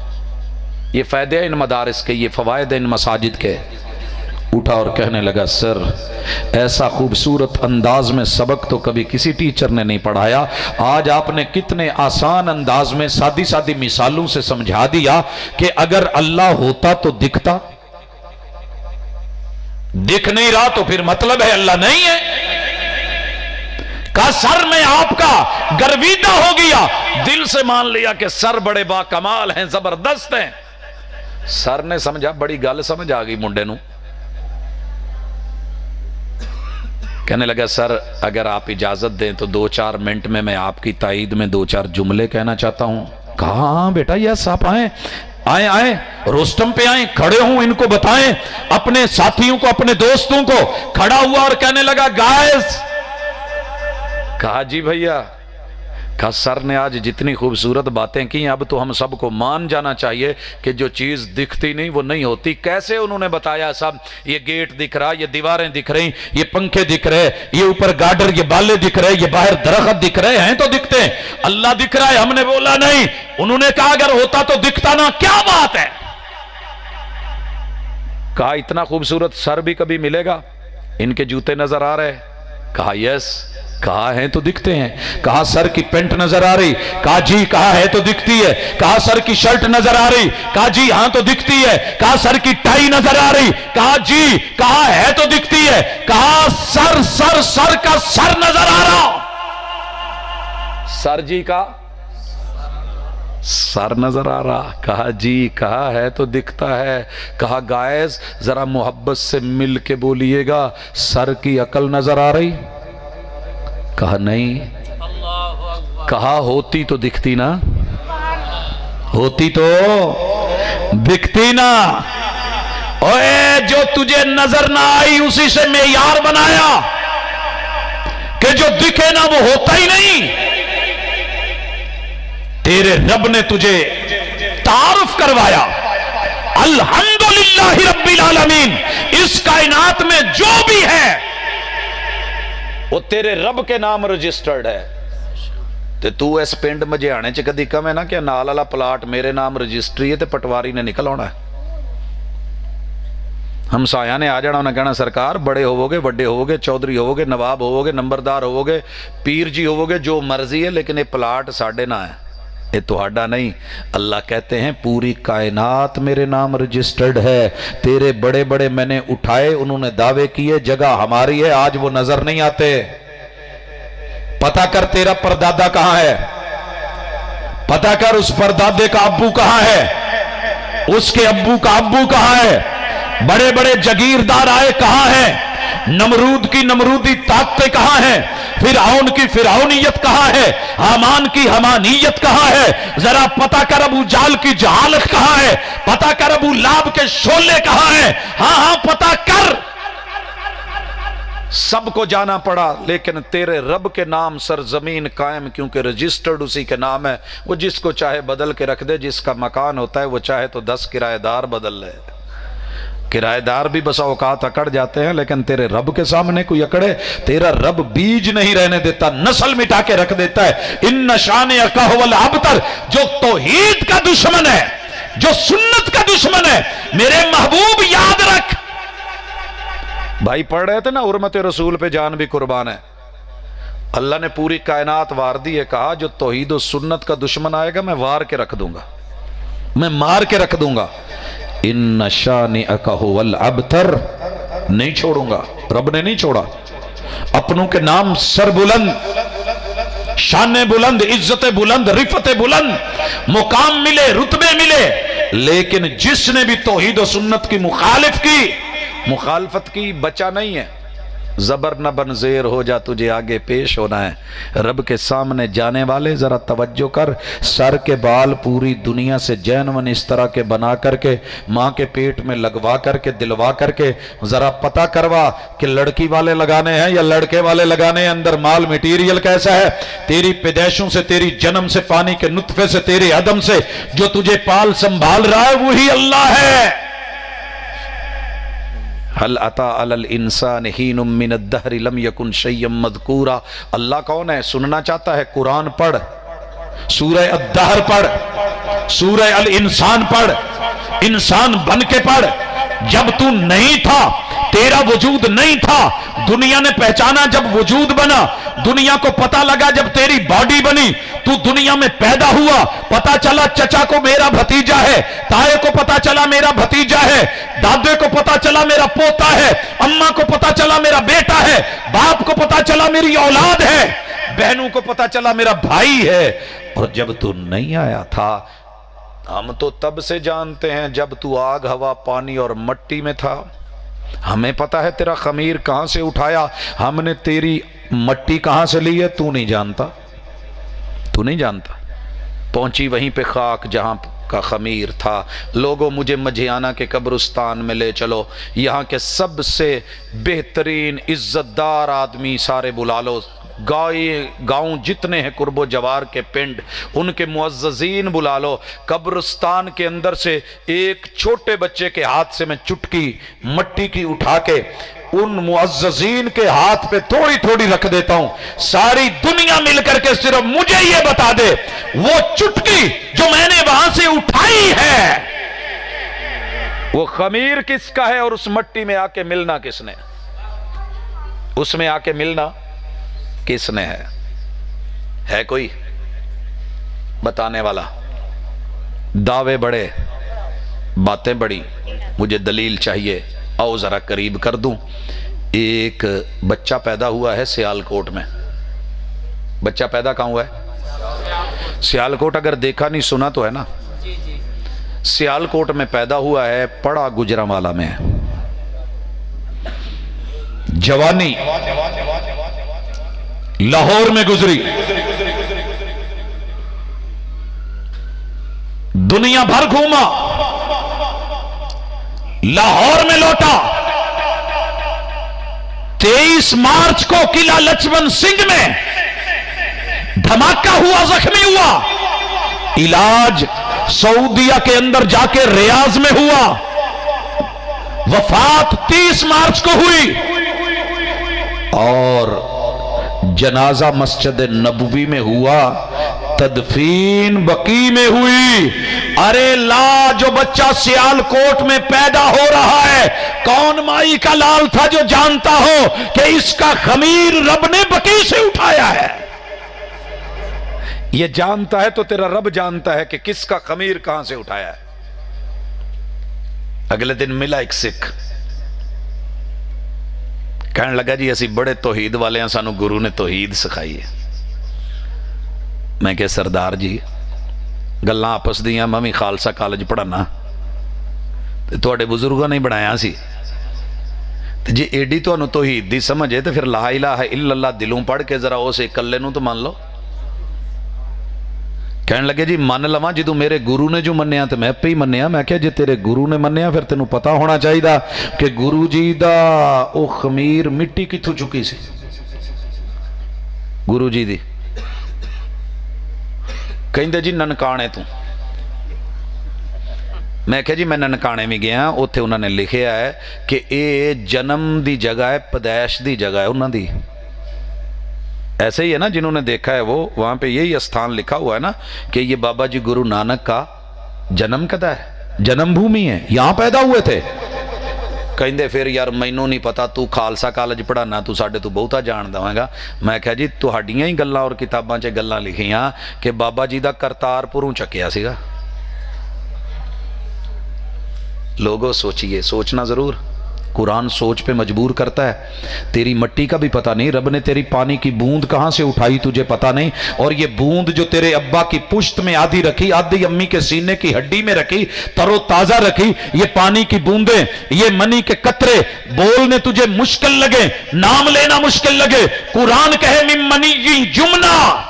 ये फायदे हैं इन मदारिस के, ये फवायद हैं इन मसाजिद के। اٹھا اور کہنے لگا سر ایسا خوبصورت انداز میں سبق تو کبھی کسی ٹیچر نے نہیں پڑھایا، آج آپ نے کتنے آسان انداز میں سادی سادی مثالوں سے سمجھا دیا کہ اگر اللہ ہوتا تو دکھتا، دکھ نہیں رہا تو پھر مطلب ہے اللہ نہیں ہے۔ کہا سر میں آپ کا گرویدہ ہو گیا، دل سے مان لیا کہ سر بڑے با کمال ہیں، زبردست ہیں۔ سر نے سمجھا بڑی گل سمجھ آ گئی منڈے نو، کہنے لگا سر اگر آپ اجازت دیں تو 2-4 منٹ میں آپ کی تائید میں 2-4 جملے کہنا چاہتا ہوں۔ کہا ہاں بیٹا یس آپ آئیں روسٹم پہ آئیں، کھڑے ہوں، ان کو بتائیں، اپنے ساتھیوں کو اپنے دوستوں کو۔ کھڑا ہوا اور کہنے لگا گائز۔ کہا جی بھیا۔ کہا سر نے آج جتنی خوبصورت باتیں کی اب تو ہم سب کو مان جانا چاہیے کہ جو چیز دکھتی نہیں وہ نہیں ہوتی۔ کیسے انہوں نے بتایا سب، یہ گیٹ دکھ رہا، یہ دیواریں دکھ رہی، یہ پنکھے دکھ رہے، یہ اوپر گارڈر، یہ بالے دکھ رہے، یہ باہر درخت دکھ رہے ہیں تو دکھتے ہیں، اللہ دکھ رہا ہے۔ ہم نے بولا نہیں، انہوں نے کہا اگر ہوتا تو دکھتا نا، کیا بات ہے۔ کہا اتنا خوبصورت سر بھی کبھی ملے گا؟ ان کے جوتے نظر آ رہے؟ کہا یس۔ کہا ہیں تو دکھتے ہیں۔ کہا سر کی پینٹ نظر آ رہی؟ کہا جی۔ کہا ہے تو دکھتی ہے۔ کہا سر کی شرٹ نظر آ رہی؟ کہا جی ہاں تو دکھتی ہے۔ کہا سر کی ٹائی نظر آ رہی؟ کہا جی۔ کہا ہے تو دکھتی ہے۔ کہا سر کا سر نظر آ رہا؟ سر جی کا سر نظر آ رہا؟ کہا جی۔ کہا ہے تو دکھتا ہے۔ کہا گائز ذرا محبت سے مل کے بولیے گا، سر کی عقل نظر آ رہی؟ کہا نہیں۔ کہا ہوتی تو دکھتی نا، ہوتی تو دکھتی نا۔ اوے جو تجھے نظر نہ آئی اسی سے معیار بنایا کہ جو دکھے نا وہ ہوتا ہی نہیں۔ تیرے رب نے تجھے تعارف کروایا، الحمدللہ رب العالمین، اس کائنات میں جو بھی ہے وہ تیرے رب کے نام رجسٹرڈ ہے۔ تے تو اس پنڈ مجھے آنے چ کدی کم ہے نا کہ نال والا پلاٹ میرے نام رجسٹری ہے تے پٹواری نے نکل آنا ہے۔ ہمسایہ نے آ جانا، انہیں کہنا سرکار بڑے ہوو گے، بڑے ہوو گے، چودھری ہوو گے، نواب ہوو گے، نمبردار ہوو گے، پیر جی ہوو گے، جو مرضی ہے، لیکن یہ پلاٹ ساڑھے نہ ہے، یہ تہاڈا نہیں۔ اللہ کہتے ہیں پوری کائنات میرے نام رجسٹرڈ ہے، تیرے بڑے بڑے میں نے اٹھائے، انہوں نے دعوے کیے، جگہ ہماری ہے، آج وہ نظر نہیں آتے۔ پتہ کر تیرا پردادا کہاں ہے، پتہ کر اس پردادے کا ابو کہاں ہے، اس کے ابو کا ابو کہاں ہے، بڑے بڑے جگیردار آئے کہاں ہیں، نمرود کی نمرودی طاقتیں کہاں ہیں، فرعون کی فرعونیت کہاں ہے، حامان کی حمانیت کہاں ہے، ذرا پتہ کر ابو جہل کی جہالت کہاں ہے، پتہ کر ابو لہب کے شولے کہاں ہیں، ہاں پتہ کر۔ سب کو جانا پڑا، لیکن تیرے رب کے نام سرزمین قائم، کیونکہ رجسٹرڈ اسی کے نام ہے، وہ جس کو چاہے بدل کے رکھ دے، جس کا مکان ہوتا ہے وہ چاہے تو 10 کرایہ دار بدل لے۔ کرایہ دار بھی بسا اوقات اکڑ جاتے ہیں، لیکن تیرے رب کے سامنے کوئی اکڑے؟ تیرا رب بیج نہیں رہنے دیتا، نسل مٹا کے رکھ دیتا ہے۔ ان شانئک ھو الابتر، جو توحید کا دشمن ہے، جو سنت کا دشمن ہے، میرے محبوب یاد رکھ۔ بھائی پڑھ رہے تھے نا حرمت رسول پہ جان بھی قربان ہے۔ اللہ نے پوری کائنات وار دی ہے، کہا جو توحید و سنت کا دشمن آئے گا میں وار کے رکھ دوں گا، میں مار کے رکھ دوں گا۔ ان شانئک ھو الابتر، نہیں چھوڑوں گا، رب نے نہیں چھوڑا۔ اپنوں کے نام سر بلند، شان بلند، عزت بلند، رفت بلند، مقام ملے، رتبے ملے، لیکن جس نے بھی توحید و سنت کی مخالفت کی بچا نہیں ہے۔ زبر نہ بن زیر ہو جا، تجھے آگے پیش ہونا ہے رب کے سامنے جانے والے۔ ذرا توجہ کر، سر کے بال پوری دنیا سے جینون اس طرح کے بنا کر کے ماں کے پیٹ میں لگوا کر کے دلوا کر کے ذرا پتہ کروا کہ لڑکی والے لگانے ہیں یا لڑکے والے لگانے ہیں، اندر مال میٹیریل کیسا ہے۔ تیری پیدائشوں سے، تیری جنم سے، پانی کے نطفے سے، تیرے عدم سے جو تجھے پال سنبھال رہا ہے وہی اللہ ہے۔ هل اتی علی الانسان حین من الدہر لم یکن شیئا مذکورا۔ اللہ کون ہے؟ سننا چاہتا ہے؟ قرآن پڑھ، سورہ الدہر پڑھ، سورہ الانسان پڑھ، انسان بن کے پڑھ۔ جب تو نہیں تھا तेरा वजूद नहीं था, दुनिया ने पहचाना जब वजूद बना, दुनिया को पता लगा जब तेरी बॉडी बनी, तू दुनिया में पैदा हुआ, पता चला चचा को मेरा भतीजा है, ताए को पता चला मेरा भतीजा है, दादे को पता चला मेरा पोता है, अम्मा को पता चला मेरा बेटा है, बाप को पता चला मेरी औलाद है, बहनों को पता चला मेरा भाई है। और जब तू नहीं आया था, हम तो तब से जानते हैं जब तू आग हवा पानी और मट्टी में था। हमें पता है तेरा खमीर कहां से उठाया, हमने तेरी मट्टी कहां से ली है, तू नहीं जानता, तू नहीं जानता। पहुंची वहीं पे खाक जहां का खमीर था। लोगों मुझे मझियाना के कब्रिस्तान में ले चलो, यहाँ के सबसे बेहतरीन इज्जतदार आदमी सारे बुला लो, गांव जितने हैं कुर्बो जवार के पिंड, उनके मुअज्जजीन बुला लो। कब्रिस्तान के अंदर से एक छोटे बच्चे के हाथ से मैं चुटकी मट्टी की उठा के उन मुअज्जजीन के हाथ पे थोड़ी थोड़ी रख देता हूं। सारी दुनिया मिलकर के सिर्फ मुझे ये बता दे, वो चुटकी जो मैंने वहां से उठाई है, वो खमीर किसका है और उस मट्टी में आके मिलना किसने, उसमें आके मिलना किसने है कोई बताने वाला? दावे बड़े, बातें बड़ी, मुझे दलील चाहिए। आओ जरा करीब कर दूं। एक बच्चा पैदा हुआ है सियालकोट में। बच्चा पैदा कहां हुआ है? सियालकोट। अगर देखा नहीं सुना तो है ना, सियालकोट में पैदा हुआ है, पड़ा गुजरांवाला में। जवानी लाहौर में गुजरी, दुनिया भर घूमा, लाहौर में लौटा। 23 मार्च को किला लक्ष्मण सिंह में धमाका हुआ, जख्मी हुआ। इलाज सऊदीया के अंदर जाके रियाज में हुआ। वफात 30 मार्च को हुई और जनाजा मस्जिद नबवी में हुआ, तदफीन बकी में हुई। अरे ला, जो बच्चा सियालकोट में पैदा हो रहा है, कौन माई का लाल था जो जानता हो कि इसका खमीर रब ने बकी से उठाया है? ये जानता है तो तेरा रब जानता है कि किसका खमीर कहां से उठाया है। अगले दिन मिला एक सिख, कहने लगा जी असी बड़े तौहीद वाले हैं, सानू गुरु ने तौहीद सिखाई है। मैं क्या सरदार जी गल्लां आपस दियां, मैं भी खालसा कॉलेज पढ़ाना, तुहाडे बुजुर्गों ने बनाया सी, जे एडी तुहानू तौहीद दी समझ है तो फिर ला इलाहा इल्लल्लाह दिलों पढ़ के जरा उस इकल्ले नू तो मान लो। कहने लगे जी मन लवा, जो मेरे गुरु ने जो मन्निया तो मैं पे ही मन्निया। मैं क्या जे तेरे गुरु ने मन्निया फिर तेनू पता होना चाहिए कि गुरु जी दा ओ खमीर मिट्टी किथों चुकी सी, गुरु जी दी। कहंदे जी ननकाने तू। मैं क्या जी मैं ननकाने भी गया, उत्थे उन्होंने लिखिया है कि ये जन्म दी जगह है, पैदाइश दी जगह है उन्हों दी। ऐसे ही है ना, जिन्होंने देखा है वो वहां पे यही स्थान लिखा हुआ है ना कि ये बाबा जी गुरु नानक का जन्म कदा है, जन्मभूमि है, यहां पैदा हुए थे। कहते फिर यार मैनू नहीं पता, तू खालसा कॉलेज पढ़ाना, तू साडे तू बहुता जान देवेगा। मैं कहा जी तुहाडियां ही गल्लां और किताबां 'च गल्लां लिखियां कि बाबा जी दा करतारपुरों चकिया सीगा। लोगों सोचिए, सोचना जरूर। कुरान सोच पे मजबूर करता है। तेरी मट्टी का भी पता नहीं, रब ने तेरी पानी की बूंद कहां से उठाई तुझे पता नहीं, और ये बूंद जो तेरे अब्बा की पुश्त में आधी रखी, आधी अम्मी के सीने की हड्डी में रखी, तरो ताजा रखी, ये पानी की बूंदें, ये मनी के कतरे बोलने तुझे मुश्किल लगे, नाम लेना मुश्किल लगे, कुरान कहे मिन मनी जुमना,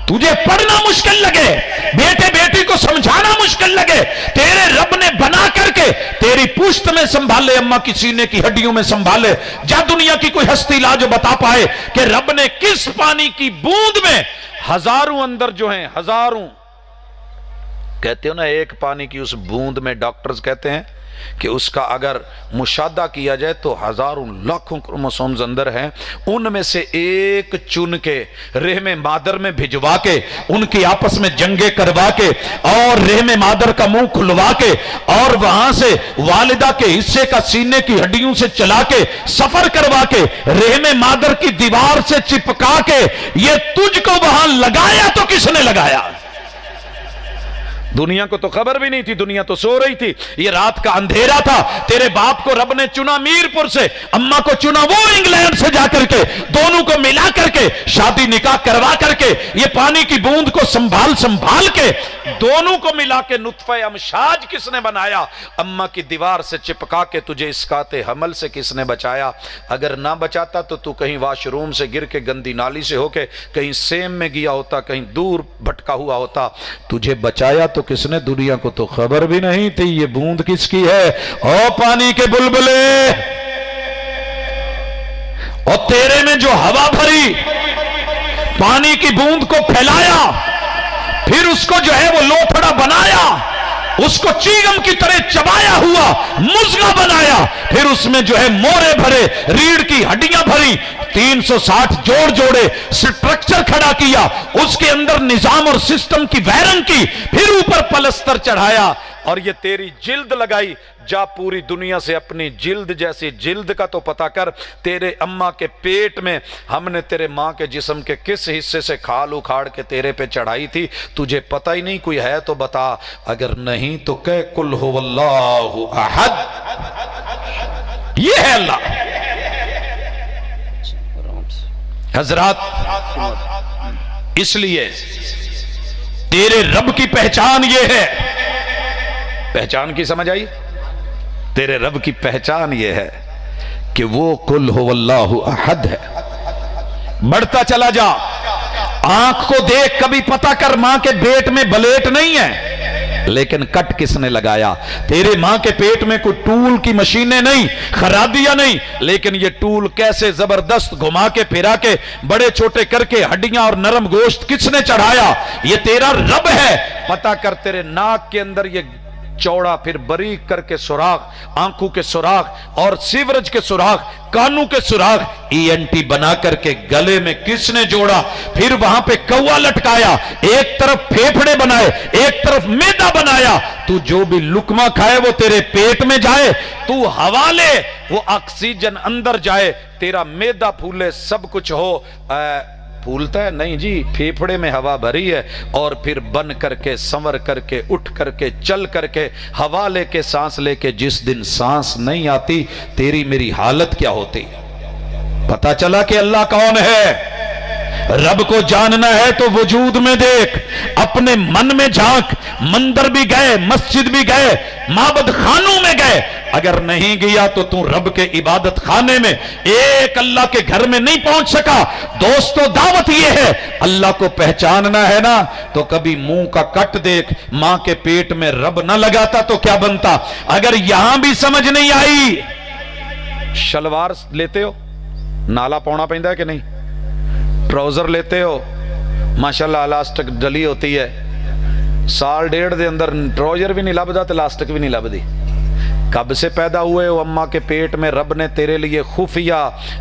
तुझे पढ़ना मुश्किल लगे, बेटे बेटी को समझाना मुश्किल लगे, तेरे रब ने बना करके तेरी पुश्त में संभाले, अम्मा की सीने की हड्डियों में संभाले। जा दुनिया की कोई हस्ती ला जो बता पाए कि रब ने किस पानी की बूंद में, हजारों अंदर जो हैं हजारों, कहते हो ना एक पानी की उस बूंद में डॉक्टर्स कहते हैं کہ اس کا اگر مشاہدہ کیا جائے تو ہزاروں لاکھوں کروموسومز اندر ہیں، ان میں سے ایک چن کے رحم مادر میں بھجوا کے ان کی آپس میں جنگیں کروا کے اور رحم مادر کا منہ کھلوا کے اور وہاں سے والدہ کے حصے کا سینے کی ہڈیوں سے چلا کے سفر کروا کے رحم مادر کی دیوار سے چپکا کے یہ تجھ کو وہاں لگایا تو کس نے لگایا؟ دنیا کو تو خبر بھی نہیں تھی، دنیا تو سو رہی تھی، یہ رات کا اندھیرا تھا۔ تیرے باپ کو رب نے چنا میرپور سے، اماں کو چنا وہ انگلینڈ سے جا کر کے، دونوں کو ملا کر کے شادی نکاح کروا کر کے یہ پانی کی بوند کو سنبھال کے دونوں کو ملا کے نطفہ امشاج کس نے بنایا؟ اماں کی دیوار سے چپکا کے تجھے اسقاط حمل سے کس نے بچایا؟ اگر نہ بچاتا تو تو کہیں واش روم سے گر کے گندی نالی سے ہو کے کہیں سیم میں گیا ہوتا، کہیں دور بھٹکا ہوا ہوتا۔ تجھے بچایا تو کس نے؟ دنیا کو تو خبر بھی نہیں تھی یہ بوند کس کی ہے۔ او پانی کے بلبلے، اور تیرے میں جو ہوا بھری پانی کی بوند کو پھیلایا، پھر اس کو جو ہے وہ لوتھڑا بنایا، اس کو چیگم کی طرح چبایا ہوا مزغہ بنایا، پھر اس میں جو ہے مورے بھرے، ریڑھ کی ہڈیاں بھری، 360 جوڑے سٹرکچر کھڑا کیا، اس کے اندر نظام اور سسٹم کی وائرنگ کی، پھر اوپر پلستر چڑھایا اور یہ تیری جلد لگائی۔ جا پوری دنیا سے اپنی جلد جیسی جلد کا تو پتا کر، تیرے اماں کے پیٹ میں ہم نے تیرے ماں کے جسم کے کس حصے سے کھال اکھاڑ کے تیرے پہ چڑھائی تھی، تجھے پتہ ہی نہیں، کوئی ہے تو بتا، اگر نہیں تو کہ قل هو اللہ احد، یہ ہے اللہ۔ حضرات، اس لیے تیرے رب کی پہچان یہ ہے، پہچان کی سمجھ آئی؟ تیرے رب کی پہچان یہ ہے کہ وہ قل هو اللہ احد ہے۔ بڑھتا چلا جا، آنکھ کو دیکھ، کبھی پتا کر ماں کے پیٹ میں بلیٹ نہیں ہے، لیکن کٹ کس نے لگایا؟ تیرے ماں کے پیٹ میں کوئی ٹول کی مشینیں نہیں، خرابیاں نہیں، لیکن یہ ٹول کیسے زبردست گھما کے پھرا کے بڑے چھوٹے کر کے ہڈیاں اور نرم گوشت کس نے چڑھایا؟ یہ تیرا رب ہے۔ پتا کر، تیرے ناک کے اندر یہ چوڑا پھر باریک کر کے سوراخ، آنکھوں کے سوراخ اور سیورج کے سوراخ، کانوں کے سوراخ، ENT بنا کر کے گلے میں کس نے جوڑا؟ پھر وہاں پہ کوا لٹکایا، ایک طرف پھیپھڑے بنائے، ایک طرف میدا بنایا، تو جو بھی لقمہ کھائے وہ تیرے پیٹ میں جائے، تو ہوا لے وہ آکسیجن اندر جائے، تیرا میدا پھولے، سب کچھ ہو۔ پھولتا ہے نہیں جی، پھیپھڑے میں ہوا بھری ہے، اور پھر بن کر کے، سنور کر کے، اٹھ کر کے، چل کر کے، ہوا لے کے، سانس لے کے، جس دن سانس نہیں آتی تیری میری حالت کیا ہوتی؟ پتا چلا کہ اللہ کون ہے۔ رب کو جاننا ہے تو وجود میں دیکھ، اپنے من میں جھانک، مندر بھی گئے، مسجد بھی گئے، معبد خانوں میں گئے، اگر نہیں گیا تو تو رب کے عبادت خانے میں ایک اللہ کے گھر میں نہیں پہنچ سکا۔ دوستو، دعوت یہ ہے، اللہ کو پہچاننا ہے نا تو کبھی منہ کا کٹ دیکھ، ماں کے پیٹ میں رب نہ لگاتا تو کیا بنتا؟ اگر یہاں بھی سمجھ نہیں آئی، شلوار لیتے ہو، نالا پونا پہندا ہے کہ نہیں؟ ٹراؤزر لیتے ہو، ماشاءاللہ الاسٹک ڈلی ہوتی ہے، سال ڈیڑھ دے اندر ٹراؤزر بھی نہیں لبدا تے الاسٹک بھی نہیں لبدی۔ کب سے پیدا ہوئے ہو اماں کے پیٹ میں؟ رب نے تیرے لیے خفیہ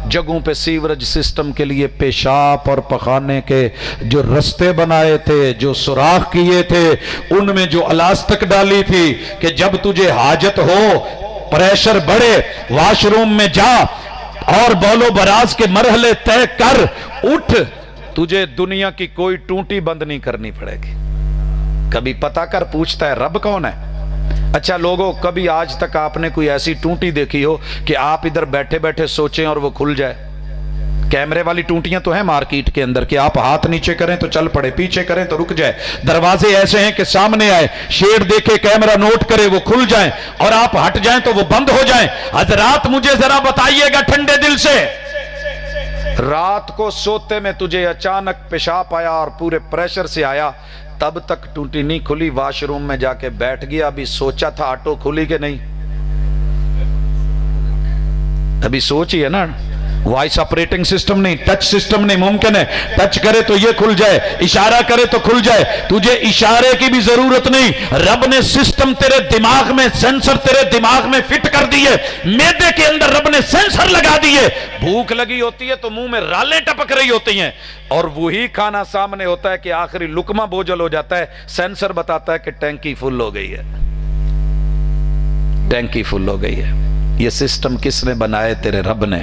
جگہوں پہ سیورج سسٹم کے لیے پیشاب اور پخانے کے جو رستے بنائے تھے، جو سوراخ کیے تھے، ان میں جو الاسٹک ڈالی تھی کہ جب تجھے حاجت ہو، پریشر بڑھے، واش روم میں جا اور بول و براز کے مرحلے طے کر، اٹھ، تجھے دنیا کی کوئی ٹونٹی بند نہیں کرنی پڑے گی۔ کبھی پتا کر، پوچھتا ہے رب کون ہے؟ اچھا لوگوں، کبھی آج تک آپ نے کوئی ایسی ٹونٹی دیکھی ہو کہ آپ ادھر بیٹھے بیٹھے سوچیں اور وہ کھل جائے؟ کیمرے والی ٹونٹیاں تو ہیں مارکیٹ کے اندر کہ آپ ہاتھ نیچے کریں تو چل پڑے، پیچھے کریں تو رک جائے، دروازے ایسے ہیں کہ سامنے آئے، شیڈ دیکھے، کیمرہ نوٹ کرے، وہ کھل جائیں، اور آپ ہٹ جائیں تو وہ بند ہو جائیں۔ حضرات مجھے ذرا بتائیے گا ٹھنڈے دل سے، رات کو سوتے میں تجھے اچانک پیشاب آیا اور پورے پریشر سے آیا، تب تک ٹونٹی نہیں کھلی، واش روم میں جا کے بیٹھ گیا، ابھی سوچا تھا آٹو کھلی کہ نہیں؟ ابھی سوچ ہی ہے نا، वॉइस ऑपरेटिंग सिस्टम नहीं, टच सिस्टम नहीं। मुमकिन है टच करे तो ये खुल जाए, इशारा करे तो खुल जाए, तुझे इशारे की भी जरूरत नहीं। रब ने सिस्टम तेरे दिमाग में, सेंसर तेरे दिमाग में फिट कर दिए, मैदे के अंदर रब ने सेंसर लगा दिए। भूख लगी होती है तो मुंह में रालें टपक रही होती हैं, और वही खाना सामने होता है कि आखिरी लुकमा बोझल हो जाता है, सेंसर बताता है कि टैंकी फुल हो गई है, टैंकी फुल हो गई है। ये सिस्टम किसने बनाए? तेरे रब ने।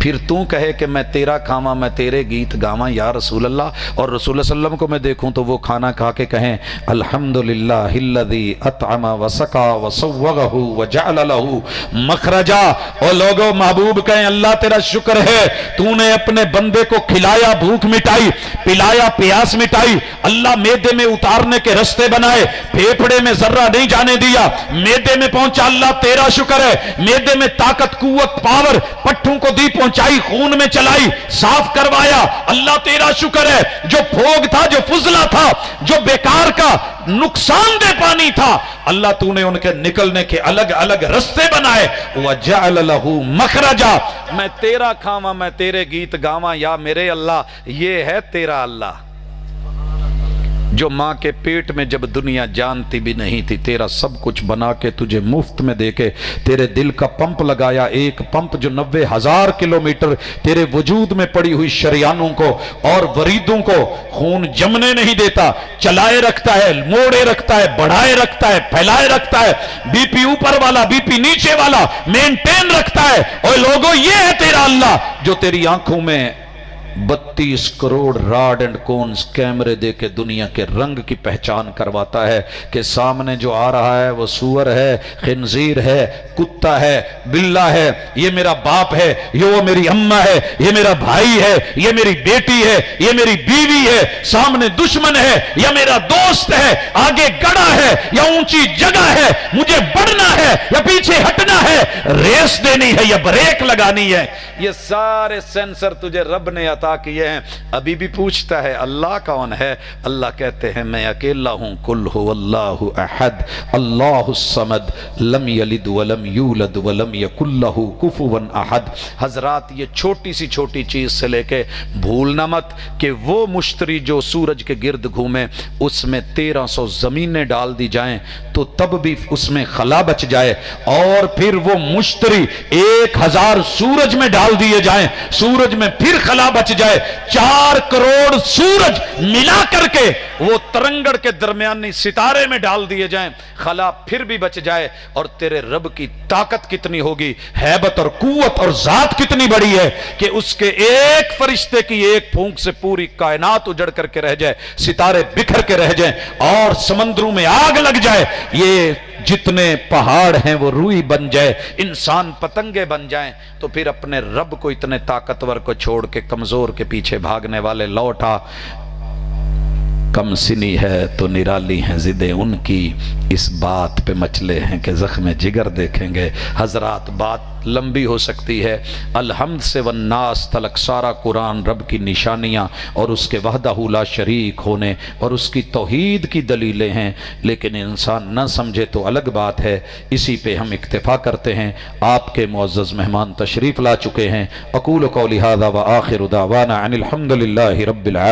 फिर तू कहे कि मैं तेरा खावा, मैं तेरे गीत गावा या रसूल अल्लाह, और रसूल सल्लम को मैं देखूं तो वो खाना खा के कहें अल्हम्दुलिल्लाहिल्लज़ी अतअमा व सका व सव्वगहु व जअल लहु मखरजा। और लोगों, महबूब कहें अल्लाह तेरा शुक्र है, तूने अपने बंदे को खिलाया, भूख मिटाई, पिलाया, प्यास मिटाई। अल्लाह मैदे में उतारने के रास्ते बनाए, फेफड़े में जर्रा नहीं जाने दिया, मैदे में पहुंचा। अल्लाह तेरा शुक्र है, मैदे में ताकत, कुव्वत, पावर पट्टों को दी, पहुंचाई, खून में चलाई, साफ करवाया। अल्लाह तेरा शुक्र है, जो फोग था, जो फुजला था, जो बेकार का नुकसानदेह पानी था, अल्लाह तूने उनके निकलने के अलग अलग रास्ते बनाए। वजअल लहू मखरजा। मैं तेरा खावा, मैं तेरे गीत गावा या मेरे अल्लाह, ये है तेरा अल्लाह जो मां के पेट में जब दुनिया जानती भी नहीं थी, तेरा सब कुछ बना के तुझे मुफ्त में देके, तेरे दिल का पंप लगाया, एक पंप जो 90,000 किलोमीटर तेरे वजूद में पड़ी हुई शरियानों को और वरीदों को खून जमने नहीं देता, चलाए रखता है, मोड़े रखता है, बढ़ाए रखता है, फैलाए रखता है, बीपी ऊपर वाला, बीपी नीचे वाला मेंटेन रखता है। और लोगों, ये है तेरा अल्लाह जो तेरी आंखों में 32 करोड़ राड एंड कोन्स कैमरे दे के दुनिया के रंग की पहचान करवाता है कि सामने जो आ रहा है वो सूअर है, खिंजीर है, कुत्ता है, बिल्ला है, ये मेरा बाप है, ये वो मेरी अम्मा है, ये मेरा भाई है, ये मेरी बेटी है, ये मेरी बीवी है, सामने दुश्मन है या मेरा दोस्त है, आगे गड़ा है या ऊंची जगह है, मुझे बढ़ना है या पीछे हटना है, रेस देनी है या ब्रेक लगानी है। ये सारे सेंसर तुझे रब ने अता किए हैं। अभी भी पूछता है अल्लाह कौन है? अल्लाह कहते हैं मैं अकेला हूं, कुल हुवल्लाहु अहद अल्लाहुस समद लम यलिद वलम यूलद वलम यकुल लहू कुफुवन अहद। हजरात, ये छोटी सी छोटी चीज से लेके भूलना मत कि वो मुश्तरी जो सूरज के गिर्द घूमे, उसमें 1300 जमीनें डाल दी जाएं तो तब भी उसमें खला बच जाए, और फिर वो मुश्तरी 1000 सूरज में डाल दिए जाएं, सूरज में फिर खला बच जाए, 4 करोड़ सूरज मिला करके वो तरंगड़ के दरमियानी सितारे में डाल दिए जाएं, खला फिर भी बच जाए। और तेरे रब की ताकत कितनी होगी, हैबत और कुव्वत और जात कितनी बड़ी है कि उसके एक फरिश्ते की एक फूंक से पूरी कायनात उजड़ करके रह जाए, सितारे बिखर के रह जाएं और समंदरों में आग लग जाए, ये जितने पहाड़ हैं वो रूई बन जाए, इंसान पतंगे बन जाएं, तो फिर अपने रब को इतने ताकतवर को छोड़ के कमजोर के पीछे भागने वाले लौटा। कम सिनी है तो निराली हैं जिदे उनकी, इस बात पे मचले हैं कि जख्म जिगर देखेंगे। हजरात, बात लंबी हो सकती है। अलहम्द से वन्नास तलक सारा कुरान रब की निशानियाँ और उसके वहदहू ला शरीक होने और उसकी तौहीद की दलीलें हैं, लेकिन इंसान न समझे तो अलग बात है। इसी पे हम इक्तिफा करते हैं। आपके मुअज़्ज़ज़ मेहमान तशरीफ़ ला चुके हैं। अक़ूलु क़ौली हाज़ा व आख़िरु दावाना अनिल हम्दुलिल्लाहि रब्बिल आलमीन।